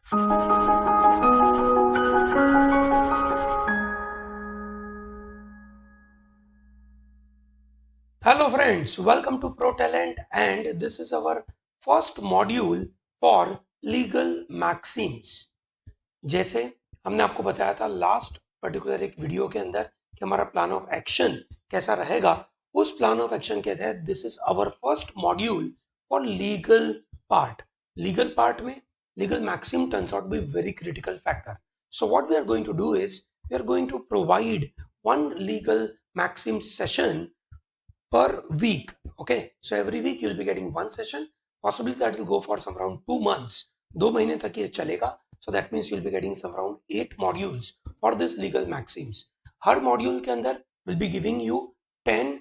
Hello friends, welcome to ProTalent and this is our first module for legal maxims. जैसे हमने आपको बताया था लास्ट पर्टिकुलर एक वीडियो के अंदर कि हमारा प्लान ऑफ एक्शन कैसा रहेगा, उस प्लान ऑफ एक्शन के तहत this is our first module for legal part. Legal part में legal maxim turns out be very critical factor. So what we are going to do is we are going to provide one legal maxim session per week. Okay, so every week you'll be getting one session, possibly that will go for some around 2 months. 2 महीने तक ये चलेगा. So that means you'll be getting some around 8 modules for this legal maxims. Her module के अंदर will be giving you 10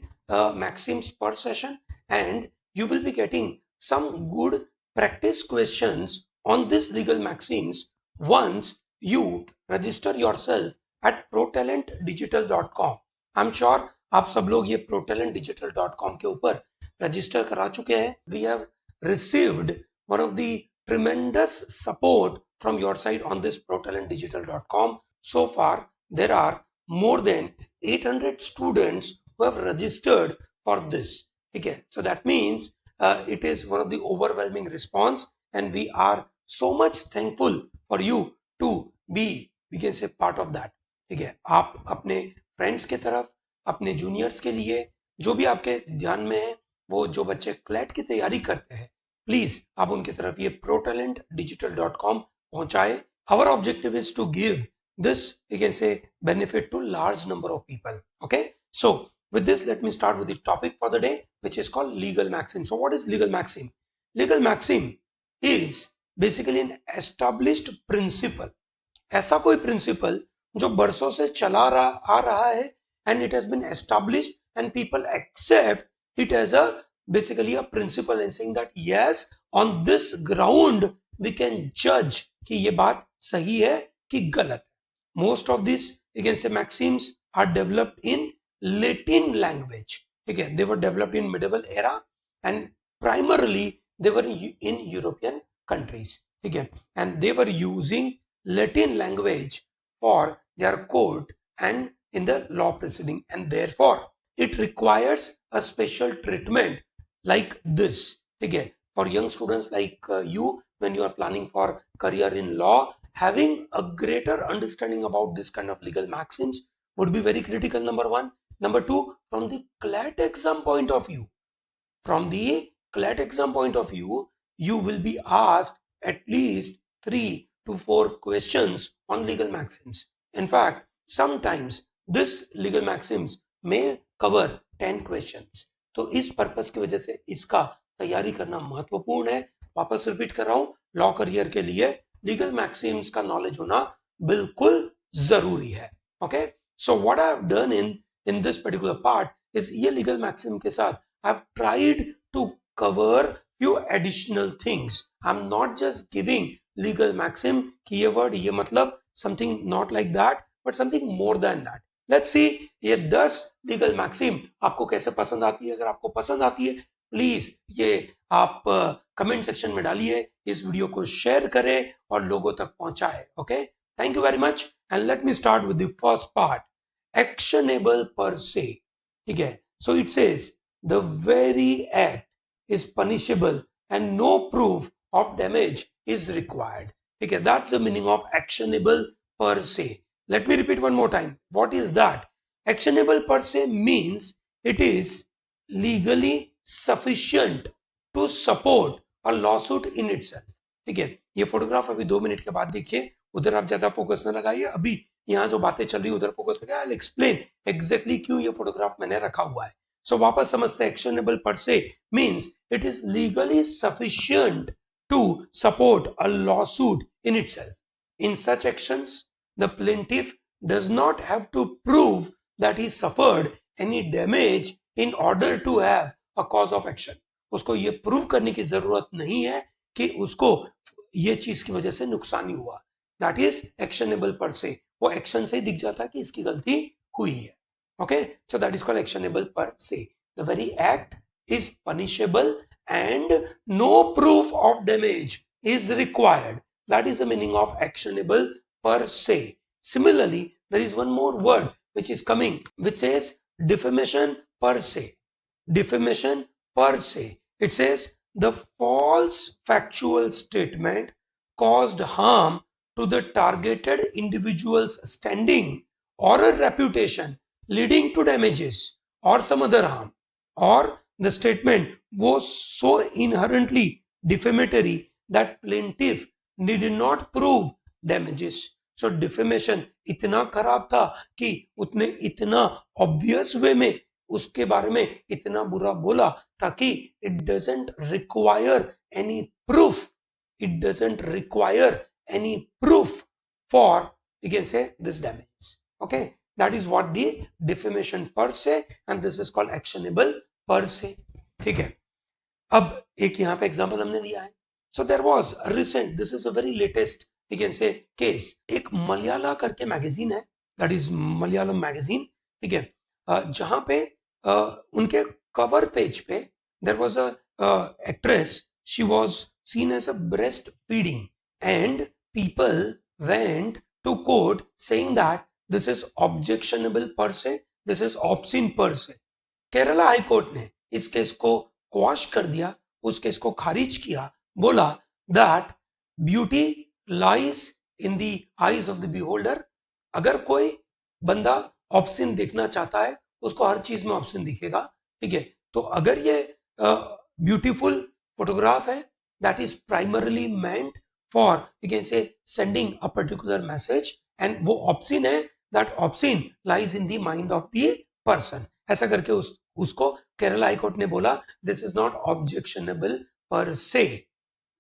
maxims per session and you will be getting some good practice questions on this legal maxims once you register yourself at protalentdigital.com. I'm sure आप सब लोग ये protalentdigital.com के ऊपर register करा चुके हैं. We have received one of the tremendous support from your side on this protalentdigital.com. So far, there are more than 800 students who have registered for this. Okay, so that means it is one of the overwhelming response, and we are so much thankful for you to be, we can say, part of that. ठीक है, आप अपने friends के तरफ, अपने juniors के लिए, जो भी आपके ध्यान में है, वो जो बच्चे क्लैट की तैयारी करते हैं, प्लीज आप उनकी तरफ ये protalentdigital.com पहुंचाए. Our objective is to give this, you can say, benefit to large number of people. Okay, so with this, let me start with the topic for the day, which is called legal maxim. So what is legal maxim? Legal maxim is basically an established principle. ऐसा कोई principal जो बरसों से आ रहा है, and it has been established and people accept it as a basically a principle and saying that yes, on this ground we can judge कि ये बात सही है कि गलत है. Most of these, you can say, maxims are developed in Latin language. ठीक है, they were developed in medieval era and primarily they were in European countries. ठीक है, and they were using Latin language for their court and in the law proceeding, and therefore it requires a special treatment like this. ठीक है, for young students like you, when you are planning for career in law, having a greater understanding about this kind of legal maxims would be very critical. Number one. Number two, from the CLAT exam point of view, you will be asked at least 3 to 4 questions on legal maxims. In fact, sometimes this legal maxims may cover 10 questions. तो इस purpose की वजह से इसका तैयारी करना महत्वपूर्ण है. वापस रिपीट कर रहा हूं, लॉ करियर के लिए लीगल मैक्सिम्स का नॉलेज होना बिल्कुल जरूरी है. Okay, so what I have done in this particular part is ये लीगल मैक्सिम के साथ I have tried to cover few additional things. I'm not just giving legal maxim कि ये word ये मतलब something not like that, but something more than that. Let's see ये 10 legal maxim आपको कैसे पसंद आती है. अगर आपको पसंद आती है, प्लीज ये आप कमेंट सेक्शन में डालिए, इस वीडियो को शेयर करें और लोगों तक पहुंचाए. Okay, thank you very much and let me start with the first part, actionable पर से. ठीक है, so it says the very act is punishable and no proof of damage is required. Okay, that's the meaning of actionable per se. Let me repeat one more time. What is that? Actionable per se means it is legally sufficient to support a lawsuit in itself. ठीक है, ये photograph अभी 2 minute के बाद देखिए, उधर आप ज्यादा फोकस न लगाइए. अभी यहाँ जो बातें चल रही है उधर फोकस लगाइए. I'll explain exactly क्यों ये फोटोग्राफ मैंने रखा हुआ है. So वापस समझते हैं, actionable per se means it is legally sufficient to support a lawsuit in itself. In such actions, the plaintiff does not have to prove that he suffered any damage in order to have a cause of action. उसको ये prove करने की जरूरत नहीं है कि उसको ये चीज की वजह से नुकसान ही हुआ. That is actionable per se. वो एक्शन से ही दिख जाता है कि इसकी गलती हुई है. Okay, so that is called actionable per se. The very act is punishable and no proof of damage is required. That is the meaning of actionable per se. Similarly, there is one more word which is coming, which says defamation per se. Defamation per se. It says the false factual statement caused harm to the targeted individual's standing or a reputation, leading to damages or some other harm, or the statement was so inherently defamatory that plaintiff need not prove damages. So defamation इतना खराब था कि उसने इतना obvious वे में उसके बारे में इतना बुरा बोला ताकि it doesn't require any proof. It doesn't require any proof for, you can say, this damage. Okay, that is what the defamation per se, and this is called actionable per se. ठीक है, अब एक यहाँ पे example हमने लिया है. So there was recent, this is a very latest, you can say, case. एक मलयाला करके मैगजीन है, दैट इज मलयालम मैगजीन. ठीक है, जहां पे उनके कवर पेज पे there was a actress, she was seen as a breastfeeding, and people went to court saying that this is objectionable per se, this is obscene per se. Kerala high court ने इस case को quash कर दिया, उस case को खारिज किया, बोला that beauty lies in the eyes of the beholder. अगर कोई बंदा ऑप्शन देखना चाहता है, उसको हर चीज में ऑप्शन दिखेगा. ठीक है, तो अगर ये ब्यूटीफुल फोटोग्राफ है, that is primarily meant for, you can से, sending a particular message, and वो ऑप्शन है, that option lies in the mind of the person. ऐसा करके उसको केरला हाई कोर्ट ने बोला this is not objectionable per se.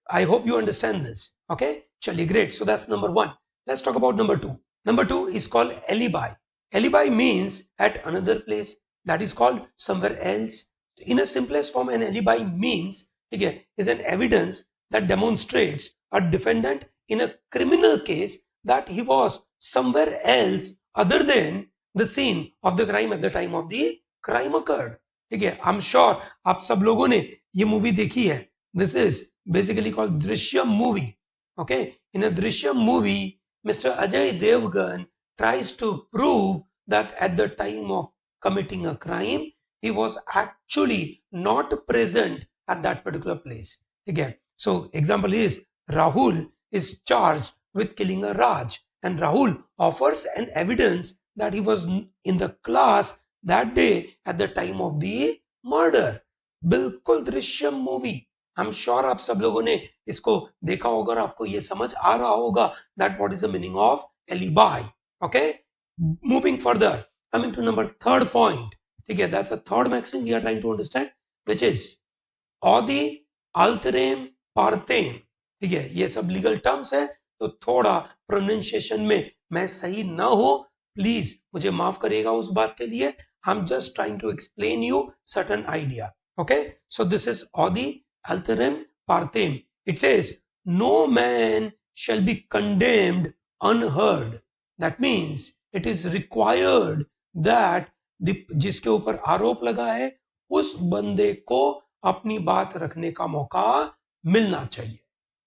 I hope you understand this. Okay, चलिए, great. So that's number one. Let's talk about number two. Number two is called alibi. Alibi means at another place, that is called somewhere else. In a simplest form, an alibi means, okay, is an evidence that demonstrates a defendant in a criminal case that he was somewhere else other than the scene of the crime at the time of the crime occurred. ठीक है, I am sure आप सब लोगों ने ये movie देखी है. This is basically called Drishyam movie. Okay, in a Drishyam movie, Mr. Ajay Devgan tries to prove that at the time of committing a crime, he was actually not present at that particular place. Okay, so example is Rahul is charged with killing a Raj, and Rahul offers an evidence that he was in the class that day at the time of the murder. बिल्कुल Drishyam movie. I am sure आप सब लोगों ने इसको देखा होगा और आपको ये समझ आ रहा होगा that what is the meaning of alibi. Okay, moving further, coming to number third point. ठीक है, that's a third maxim we are trying to understand, which is odi alteram partem. ठीक है, ये सब लीगल टर्म्स है, तो थोड़ा pronunciation में मैं सही ना हो, प्लीज मुझे माफ करिएगा उस बात के लिए. I am just trying to explain you certain idea. Okay, so this is odi alteram partem. It says no man shall be condemned unheard. That means it is required that जिसके ऊपर आरोप लगा है उस बंदे को अपनी बात रखने का मौका मिलना चाहिए.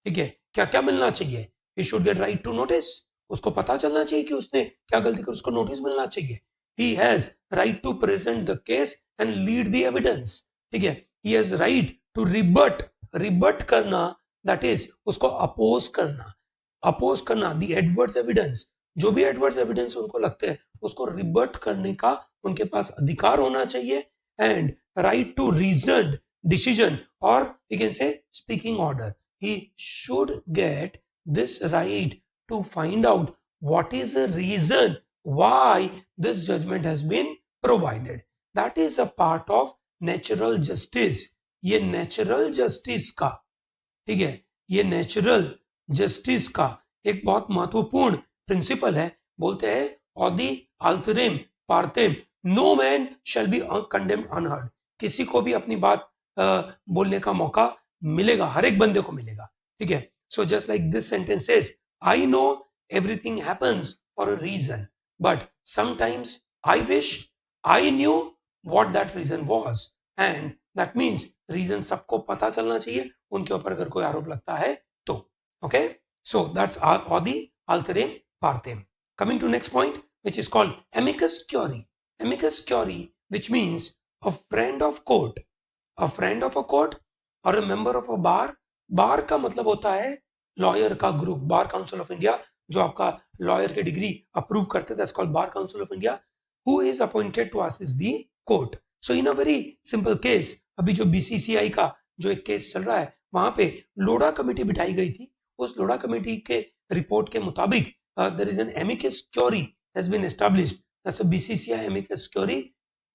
ठीक है, क्या क्या मिलना चाहिए? He should get right to notice. उसको पता चलना चाहिए कि उसने क्या गलती कर, उसको नोटिस मिलना चाहिए. He has right to present the case and lead the evidence. ठीक है, he has right to rebut करना, that is उसको अपोज करना, दी एडवर्स एविडेंस. जो भी एडवर्स एविडेंस उनको लगते हैं उसको रिबट करने का उनके पास अधिकार होना चाहिए. And right to reason decision, और you can say speaking order. He should get this right to find out what is the reason why this judgment has been provided. That is a part of natural justice. ये natural justice का, ठीक है, ये natural justice का एक बहुत महत्वपूर्ण principal है. बोलते हैं audi alteram partem, no man shall be condemned unheard. किसी को भी अपनी बात बोलने का मौका मिलेगा, हर एक बंदे को मिलेगा. ठीक है, so just like this sentence says, I know everything happens for a reason, but sometimes I wish I knew what that reason was. And that means reason सबको पता चलना चाहिए उनके ऊपर अगर कोई आरोप लगता है तो. Okay, So that's odi alteram partem. Coming to next point, which is called amicus curiae. Amicus curiae, which means a friend of court, a friend of a court or a member of a bar. Bar का मतलब होता है lawyer का group, bar council of India जो आपका lawyer की degree approve करते हैं, that's called bar council of India, who is appointed to assist the court. So in a very simple case, अभी जो बीसीसीआई का जो एक केस चल रहा है वहां पे लोढ़ा कमेटी बिठाई गई थी. उस लोढ़ा कमेटी के रिपोर्ट के मुताबिक there is an amicus curiae has been established, that's a BCCI amicus curiae.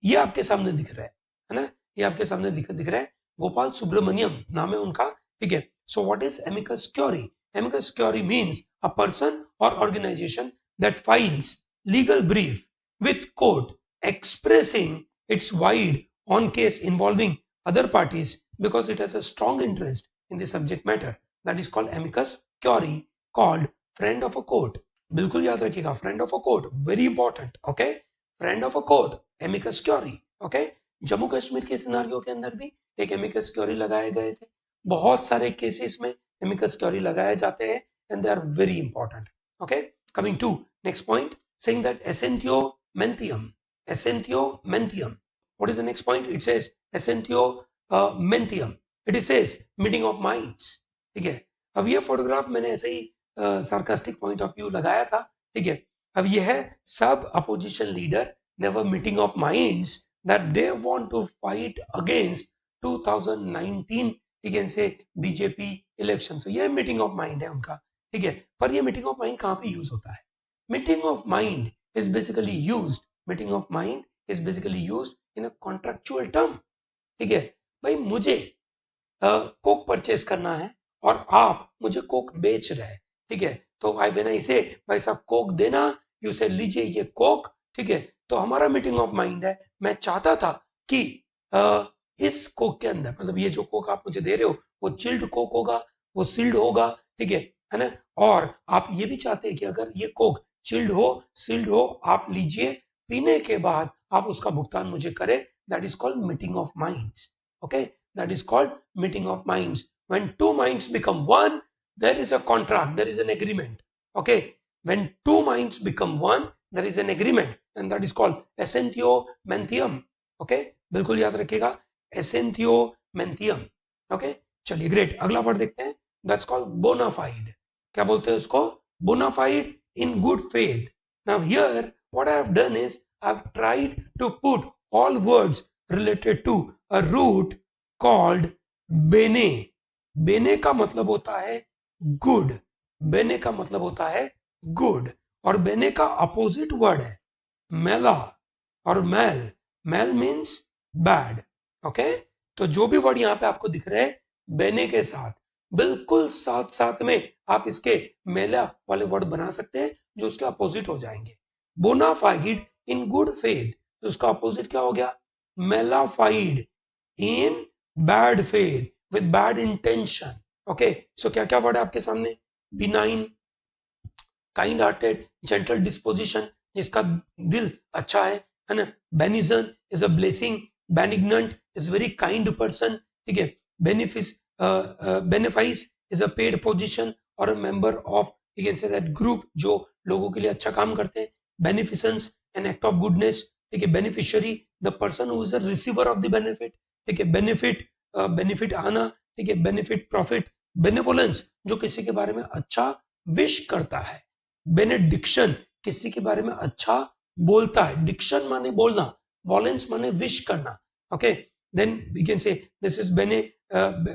ये आपके सामने दिख रहा है ना, ये आपके सामने दिख रहा है. गोपाल सुब्रमण्यम नाम है उनका, ठीक है. So what is amicus curiae? Amicus curiae means a person और organisation that files legal brief with court expressing its wide on case involving other parties because it has a strong interest in the subject matter, that is called amicus curiae, called friend of a court. बिल्कुल याद रखिएगा, friend of a court, very important. okay, friend of a court, amicus curiae. okay, Jammu Kashmir के सिनारियों के अंदर भी एक amicus curiae लगाए गए थे. बहुत सारे केसेस में amicus curiae लगाए जाते हैं and they are very important. okay, coming to next point, saying that essentiomentium. Essentiomentium. What is the next point? It says essentiomentium. It says meeting of minds. ठीक है. अब ये फोटोग्राफ मैंने ऐसे ही sarcastic point of view लगाया था. ठीक है. अब ये है सब opposition leader never meeting of minds that they want to fight against 2019 against say BJP election. तो ये मीटिंग ऑफ माइंड है उनका. ठीक है. पर ये मीटिंग ऑफ माइंड कहाँ पे यूज होता है? Meeting of mind is basically used. Meeting of mind is basically used in a contractual term. ठीक है भाई, मुझे कोक परचेस करना है और आप मुझे कोक बेच रहे हैं. ठीक है, तो आई व्हेन आई से भाई साहब कोक देना, यू से लीजिए ये कोक. ठीक है, तो हमारा मीटिंग ऑफ माइंड है. मैं चाहता था कि इस कोक के अंदर, मतलब ये जो कोक आप मुझे दे रहे हो वो चिल्ड कोक होगा, वो सील्ड होगा. ठीक है ना. और आप ये भी चाहते हैं कि अगर ये कोक चिल्ड हो, सील्ड हो, आप लीजिए, पीने के बाद आप उसका भुगतान मुझे करें. That is called meeting of minds. Okay, that is called meeting of minds. When two minds become one, there is a contract, there is an agreement. Okay, when two minds become one, there is an agreement, and that is called essentiomentium. Okay, बिल्कुल याद रखिएगा, essentiomentium. Okay, चलिए great, अगला word देखते हैं. That's called bona fide. क्या बोलते हैं उसको? Bona fide in good faith. Now here what I have done is I have tried to put all words related to a root called बेने. बेने का मतलब होता है गुड. बेने का मतलब होता है गुड, और बेने का अपोजिट वर्ड है मेला और मेल. मेल मीन्स बैड. ओके, तो जो भी वर्ड यहाँ पे आपको दिख रहे हैं बेने के साथ, बिल्कुल साथ साथ में आप इसके मेला वाले वर्ड बना सकते हैं जो उसके अपोजिट हो जाएंगे. बोनाफाइड इन गुड फेथ, तो उसका अपोजिट क्या हो गया? Mala fide in bad faith, with bad intention. okay, so क्या क्या वर्ड है आपके सामने? benign, kind hearted, gentle disposition, जिसका दिल अच्छा है ना. benizen is a blessing, benignant is very kind person. ठीक है. benefice is a paid position or a member of, you can say that group जो लोगों के लिए अच्छा काम करते हैं. beneficence, an act of goodness. ठीक है. beneficiary, the person who is a receiver of the benefit. ठीक है. benefit, बेनिफिट आना. ठीक है. Benefit, profit. बेनेवोलेंस, जो किसी के बारे में अच्छा विश करता है. बेनेडिक्शन, किसी के बारे में अच्छा बोलता है. डिक्शन माने बोलना, वॉलेंस माने विश करना. Okay, then we can say this is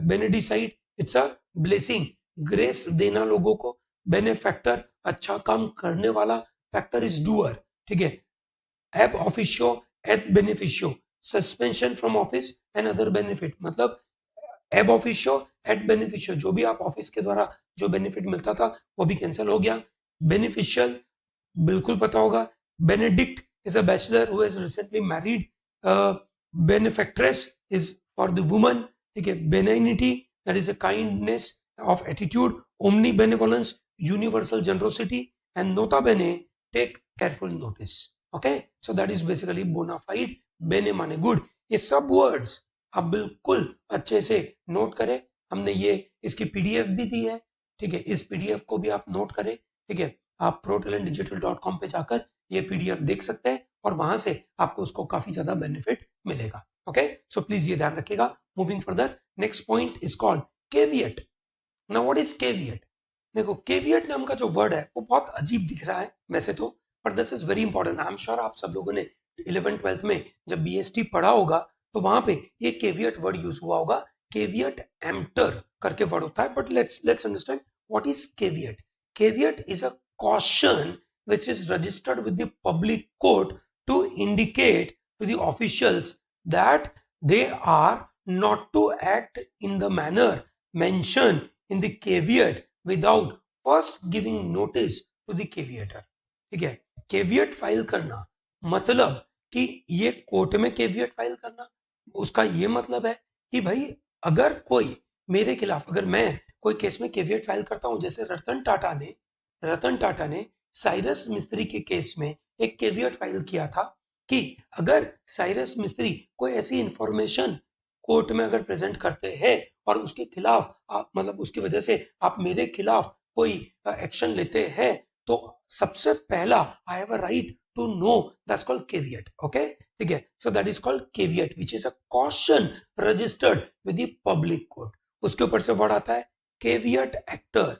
benedicite, it's a blessing, grace देना लोगों को. बेनेफैक्टर, अच्छा काम करने वाला. Factor is doer. ठीक है. Ab officio, et beneficio, suspension from office and other benefit, मतलब एब ऑफिशियो, एट बेनिफिशियो, जो भी आप ऑफिस के द्वारा जो बेनिफिट मिलता था वो भी कैंसिल हो गया. बेनिफिशियल, बिल्कुल पता होगा. Benedick is a bachelor who has recently married. Benefactress is for the woman. ठीक है. Benignity, that is a kindness of attitude. Omni benevolence, universal generosity. And nota bene, take careful notice. Okay, so that is basically bona fide. Bene माने good. ये सब words आप बिल्कुल अच्छे से note करें. हमने ये इसकी पीडीएफ भी दी है. ठीक है, इस पीडीएफ को भी आप नोट करें, ठीक है, आप protalentdigital.com पे जाकर ये पीडीएफ देख सकते हैं और वहां से आपको उसको काफी ज्यादा बेनिफिट मिलेगा। ओके, सो प्लीज ये ध्यान रखिएगा। Moving further, next point is called caveat. Now what is caveat? देखो, केवियट नाम का जो वर्ड है वो बहुत अजीब दिख रहा है वैसे तो, पर this is very important. I am sure आप सब लोगों ने 11th-12th में जब बीएसटी पढ़ा होगा तो वहां पे ये केवियट वर्ड यूज हुआ होगा। केवियट एम्प्टर करके वर्ड होता है, but let's understand what is caveat. Caveat is a caution which is registered with the public court to indicate to the officials that they are not to act in the manner mentioned in the caveat without first giving notice to the caveator। ठीक है, caveat file करना मतलब कि ये court में caveat file करना, उसका ये मतलब है कि भाई अगर कोई मेरे खिलाफ, अगर मैं कोई केस में केवियट फाइल करता हूं, जैसे रतन टाटा ने साइरस मिस्त्री के केस में एक केवियट फाइल किया था कि अगर साइरस मिस्त्री कोई ऐसी इंफॉर्मेशन कोर्ट में अगर प्रेजेंट करते हैं और उसके खिलाफ मतलब उसकी वजह से आप मेरे खिलाफ कोई एक्शन लेते हैं, तो सबसे पहला I have a right to know, that's called caveat. Okay, ठीक है, so that is called caveat which is a caution registered with the public court. उसके ऊपर से वर्ड आता है caveat actor,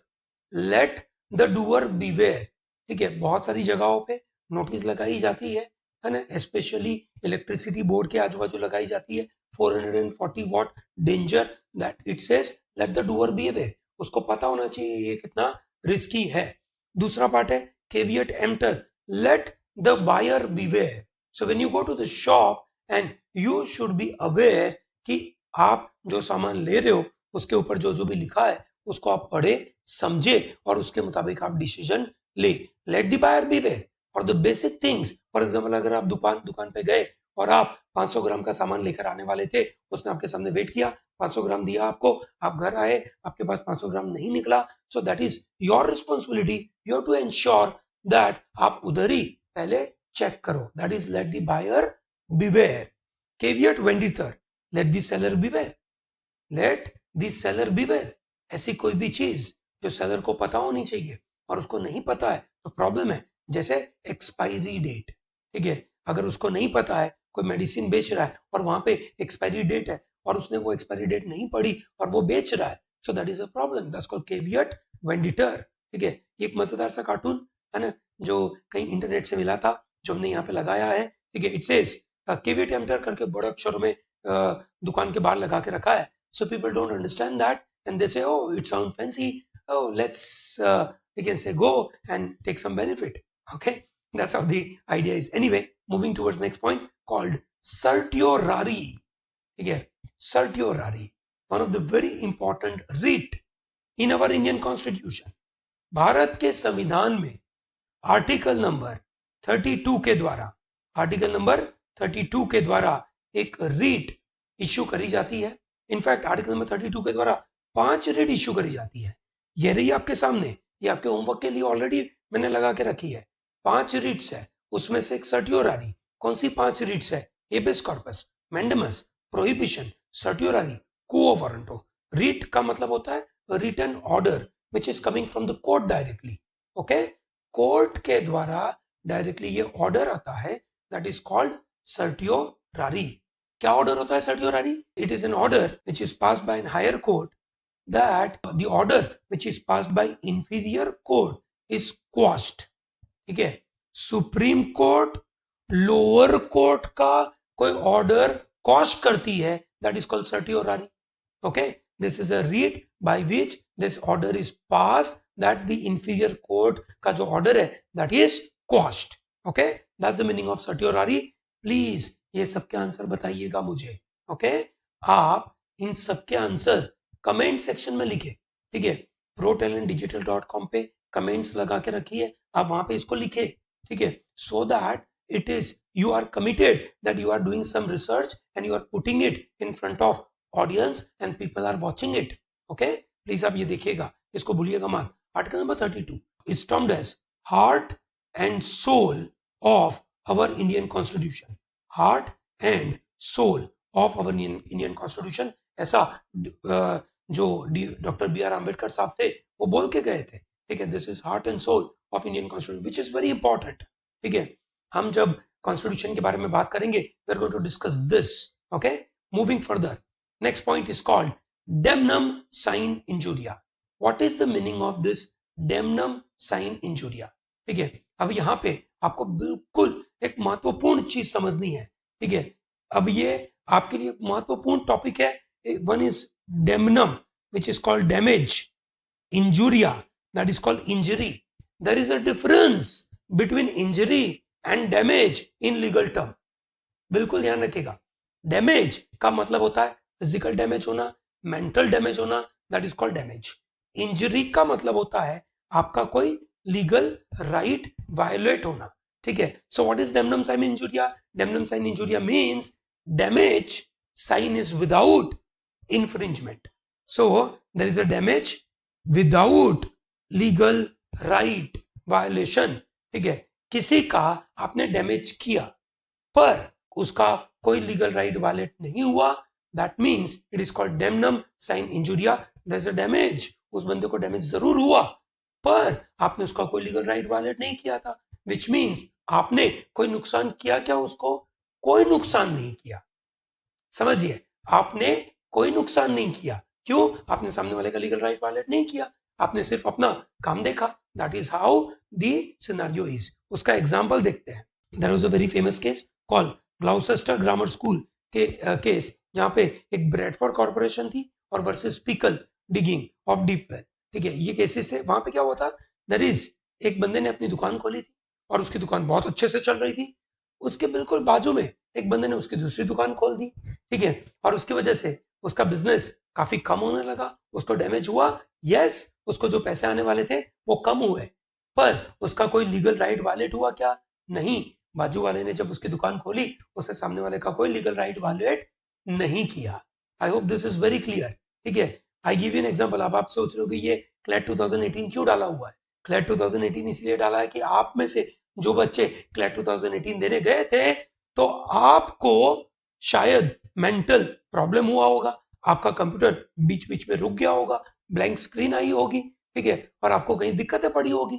let the doer beware. ठीक है, बहुत सारी जगहों पे नोटिस लगाई जाती है ना, स्पेशली इलेक्ट्रिसिटी बोर्ड के आजू बाजू लगाई जाती है, 440 what danger, that it says late the doer beware. उसको पता होना चाहिए ये कितना रिस्की है। दूसरा पार्ट है caveat emptor, let the buyer beware. So when you go to the shop and you should be aware कि आप जो सामान ले रहे हो उसके ऊपर जो जो भी लिखा है उसको आप पढ़े समझे और उसके मुताबिक आप डिसीजन ले। Let the buyer beware for the basic things. For example, अगर आप दुकान पे गए और आप 500 ग्राम का सामान लेकर आने वाले थे, उसने आपके सामने वेट किया, 500 ग्राम दिया आपको, आप घर आए, आपके पास 500 ग्राम नहीं निकला, so that is your responsibility, you have to ensure that आप उधर ही पहले चेक करो, that is let the buyer beware. Caveat venditor, let the seller beware, let the seller beware. ऐसी कोई भी चीज जो सेलर को पता होनी चाहिए और उसको नहीं पता है तो प्रॉब्लम है। जैसे एक्सपायरी डेट, ठीक है, अगर उसको नहीं पता है, कोई मेडिसिन बेच रहा है और वहां पे एक्सपायरी डेट है और उसने वो एक्सपायरी डेट नहीं पढ़ी और वो बेच रहा है, so that is a problem, that's called caveat venditor. ठीक है, एक मजेदार सा कार्टून है ना जो कहीं इंटरनेट से मिला था, जो हमने यहाँ पे लगाया है। ठीक है, इट सेज केवियट एम्प्टर करके बड़े अक्षरों में दुकान के बाहर लगा के रखा है, so people don't understand that and they say, oh, it sounds fancy, oh, let's we can say go and take some benefit। Okay, that's how the idea is। Anyway, moving towards next point called certiorari। ठीक है, certiorari, one of the very important writ in our Indian constitution। Bharat के संविधान में article number 32 के द्वारा, article number 32 के द्वारा एक रीट इश्यू करी जाती है। इनफैक्ट आर्टिकल नंबर 32 के द्वारा 5 रीट इश्यू करी जाती है। ये रही आपके सामने, ये आपके होमवर्क के लिए ऑलरेडी मैंने लगा के रखी है। 5 रीट्स है, उसमें से एक सर्टियोरारी। कौन सी 5 रीट्स है? Habeas corpus, mandamus, prohibition, certiorari, quo warranto. Writ का मतलब होता है written order which is coming from the court directly. Okay, court के द्वारा डायरेक्टली ये ऑर्डर आता है, दैट इज कॉल्ड सर्टियोरारी। क्या ऑर्डर होता है certiorari? It is an order which is passed by an higher court, that the order which is passed by inferior court is quashed. ठीक है, सुप्रीम कोर्ट लोअर कोर्ट का कोई order quash करती है, that is called certiorari. Okay, this is a read by which this order is passed that the inferior court का जो order है that is quashed। Okay, that's the meaning of certiorari। Please ये सबके answer बताइएगा मुझे। Okay, आप इन सबके answer comment section में लिखे। ठीक है, protalentdigital.com पे कमेंट्स लगा के रखिए, आप वहां पे इसको लिखे। ठीक है, so that it is you are committed that you are doing some research and you are putting it in front of audience and people are watching it. Okay, please आप ये देखिएगा, इसको भूलिएगा मत। Article number 32 is termed as heart and soul of our Indian constitution. Heart and soul of our Indian constitution, ऐसा जो doctor B are Ambedkar साहब थे वो बोल के गए थे, ठीक है, this is heart and soul of Indian constitution which is very important, ठीक है। हम जब कॉन्स्टिट्यूशन के बारे में बात करेंगे we are going to discuss this, okay. Moving further, next point is called damnum sign injuria. What is the meaning of this damnum sign injuria? ठीक है, अब यहाँ पे आपको बिल्कुल एक महत्वपूर्ण चीज समझनी है, ठीक है। अब ये आपके लिए महत्वपूर्ण टॉपिक है। One is damnum which is called damage, injuria that is called injury. There is a difference between injury and damage in legal term. बिल्कुल ध्यान रखिएगा। डैमेज का मतलब होता है फिजिकल डैमेज होना, मेंटल डैमेज होना, that is called damage. Injury का मतलब होता है आपका कोई लीगल राइट वायोलेट होना, ठीक है। So what is damnum sine injuria? Damnum sine injuria means damage sine is without infringement. So there is a damage without legal right violation, ठीक है। किसी का आपने डैमेज किया पर उसका कोई लीगल राइट वायलेट नहीं हुआ, that means it is called damnum sine injuria. There is a damage, उस बंदे को डैमेज जरूर हुआ पर आपने उसका कोई लीगल राइट वायलेट नहीं किया था, विच मीन्स आपने कोई नुकसान किया क्या उसको? कोई नुकसान नहीं किया। समझिए, आपने कोई नुकसान नहीं किया। क्यों? आपने सामने वाले का लीगल राइट वायलेट नहीं किया, आपने सिर्फ अपना काम देखा। That is how the scenario is. उसका एग्जांपल देखते हैं। There was a very famous case called Gloucester grammar school के केस, जहां पे एक ब्रैडफोर्ड कॉर्पोरेशन थी और versus Pickle digging of deep well, ठीक है। ये केसेस थे। वहां पे क्या हुआ था, देयर इज एक बंदे ने अपनी दुकान खोली थी और उसकी दुकान बहुत अच्छे से चल रही थी। उसके बिल्कुल बाजू में एक बंदे ने उसकी दूसरी दुकान खोल दी, ठीक है, और उसकी वजह से उसका बिजनेस काफी कम होने लगा, उसको डैमेज हुआ। यस, उसको जो पैसे आने वाले थे वो कम हुए, पर उसका कोई लीगल राइट वायलेट हुआ क्या? नहीं। बाजू वाले ने जब उसकी दुकान खोली उसने सामने वाले का कोई लीगल राइट वायलेट नहीं किया। I hope this is very clear, ठीक है। I give you an example. अब आप सोच रहे हो कि ये क्लैट 2018 क्यों डाला हुआ है? क्लैट 2018 इसलिए डाला है कि आप में से जो बच्चे क्लैट 2018 देने गए थे तो आपको शायद मेंटल प्रॉब्लम हुआ होगा, आपका कंप्यूटर बीच बीच में रुक गया होगा, ब्लैंक स्क्रीन आई होगी, ठीक है, और आपको कहीं दिक्कतें पड़ी होगी।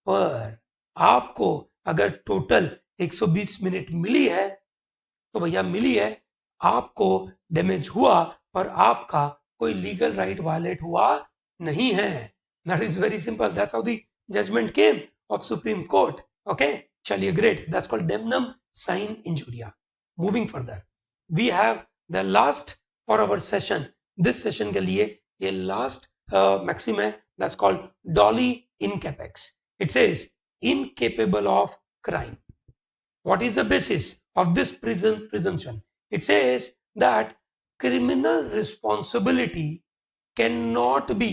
पर आपको अगर टोटल 120 मिनट मिली है तो भैया मिली है, आपको डैमेज हुआ पर आपका कोई लीगल राइट वायलेट हुआ नहीं है। That is very simple, that's how the judgment came of supreme court, okay. चलिए, great, that's called damnum sine injuria. Moving further, we have the last four our session. This session के लिए ये last maxim है, that's called doli incapax. It says incapable of crime. What is the basis of this presumption? It says that criminal responsibility cannot be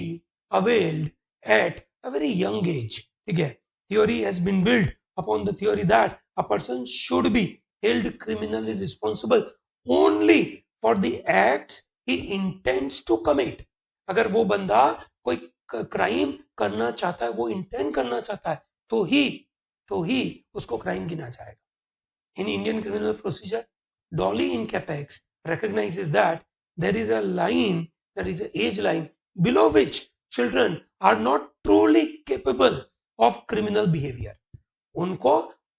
availed at a very young age. ठीक है, theory has been built upon the theory that a person should be held criminally responsible only for the acts he intends to commit. अगर वो बंदा कोई crime करना चाहता है, वो इंटेंड करना चाहता है, तो ही उसको क्राइम गिना जाएगा। In Indian criminal procedure, dolly in capex recognizes that there is a line, that is an age line below which children are not truly capable of criminal behavior. उनको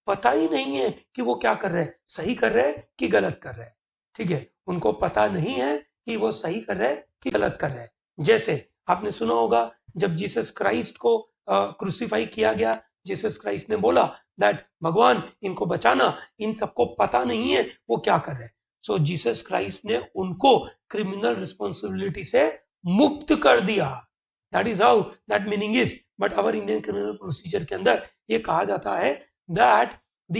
पता ही नहीं है कि वो क्या कर रहे हैं, सही कर रहे हैं कि गलत कर रहे हैं, ठीक है। उनको पता नहीं है कि वो सही कर रहे हैं कि गलत कर रहे हैं। जैसे आपने सुना होगा जब जीसस क्राइस्ट को क्रूसीफाई किया गया, जीसस क्राइस्ट ने बोला दैट भगवान इनको बचाना, इन सबको पता नहीं है वो क्या कर रहे हैं। सो जीसस क्राइस्ट ने उनको क्रिमिनल रिस्पॉन्सिबिलिटी से मुक्त कर दिया। That is how that meaning is. But our Indian criminal procedure के अंदर ये कहा जाता है that the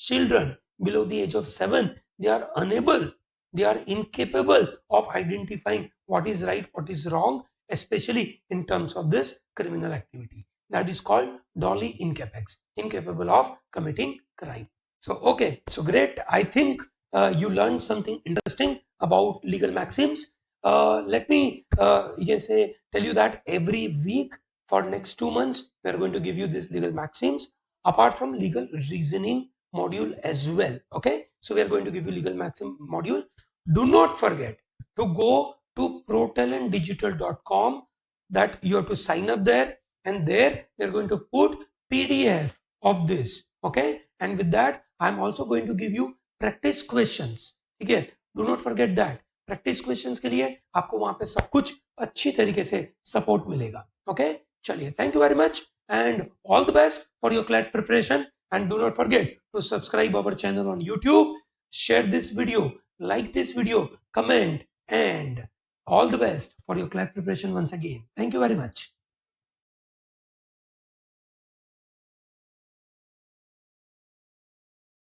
children below the age of 7 they are unable, they are incapable of identifying what is right, what is wrong, especially in terms of this criminal activity. That is called dolly in capex, incapable of committing crime. So okay, so great. I think you learned something interesting about legal maxims. Let me you can say tell you that every week for next 2 months we are going to give you this legal maxims apart from legal reasoning module as well. Okay, so we are going to give you legal maxim module. Do not forget to go to protalentdigital.com, that you have to sign up there, and there we're going to put PDF of this. Okay, and with that I'm also going to give you practice questions. ठीक है, do not forget that practice questions के लिए आपको वहां पे सब कुछ अच्छी तरीके से सपोर्ट मिलेगा. ओके, चलिए, thank you very much and all the best for your CLAT preparation, and do not forget to subscribe our channel on YouTube, share this video, like this video, comment, and all the best for your CLAT preparation once again. Thank you very much.